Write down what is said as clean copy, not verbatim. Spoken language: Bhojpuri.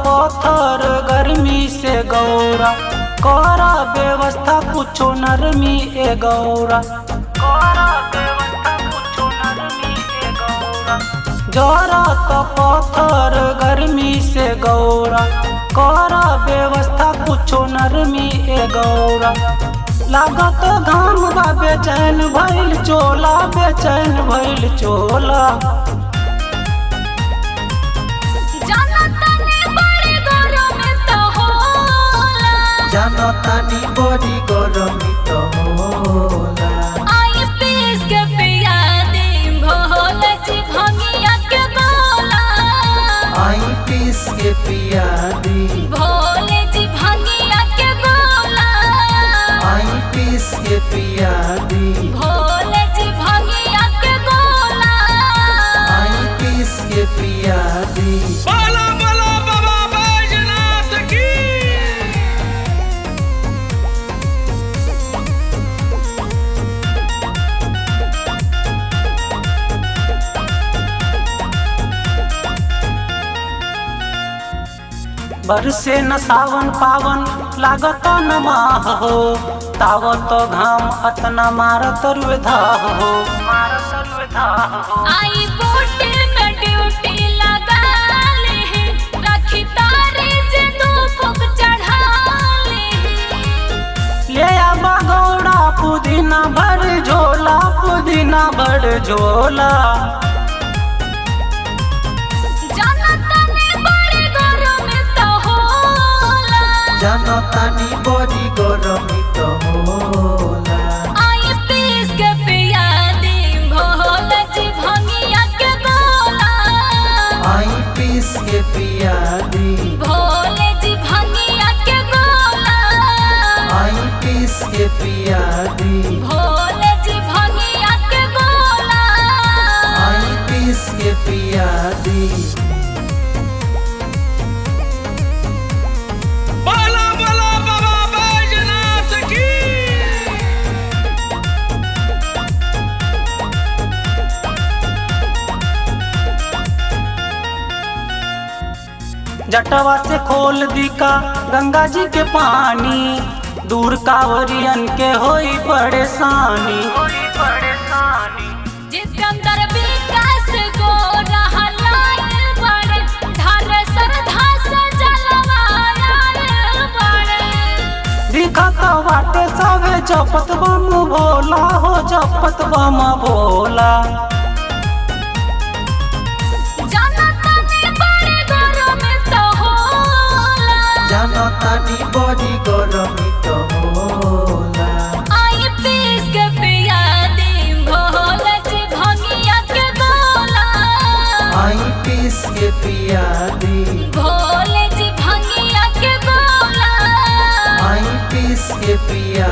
पत्थर गर्मी से गौरा, करा व्यवस्था कुछो नरमी ए गौरा, करा व्यवस्था कुछो नरमी ए गौरा। जरा तो पत्थर गर्मी से गौरा, करा व्यवस्था कुछो नरमी ए गौरा। लागत घाम बा बेचैन भइल चोला, बेचैन भइल चोला। जनतानी बड़ी गरमी तो होला। आई पीस के पिया दी भोला जी भंगिया के गोला, आई पीस के पिया दी भोले जी भंगिया के गोला, आई पीस के पिया दी भोले जी भंगिया के गोला, आई पीस के पिया दी। बोला बोला बाबा बैजनाथ की। बरसे न सावन पावन लागत न माह हो, तावत घाम अतना मारत धाह हो, मारत धाह हो। आई बूटी में ड्यूटी लगा ले, रखी तारे जे दो फुक चढ़ा ले आबा गौड़ा पुदीना भर झोला, पुदीना भर झोला। जनतानी बड़ी गरमी तो होला। आई पीस के पिया दी भोला जी भंगिया के गोला, आई पीस के पिया दी भोले जी भंगिया के गोला, आई पीस के पिया दी भोले जी भंगिया के गोला, आई पीस के पिया दी। बोला बोला बाबा बैजनाथ की। जटवा से खोल दी का गंगा जी के पानी, दूर कांवरियन के होई परेशानी, होई परेशानी। जितेंद्र विकास को रहलाए बड़े, धर श्रद्धा से जलवाए बड़े। दिखत बाटे सवे जपत बम भोला हो, जपत बम भोला। जनतानी बड़ी गरमी तो होला। आई पीस के पिया दी भोला जी भंगिया के गोला, आई पीस के पिया दी भोले जी भंगिया के गोला, आई पीस के पिया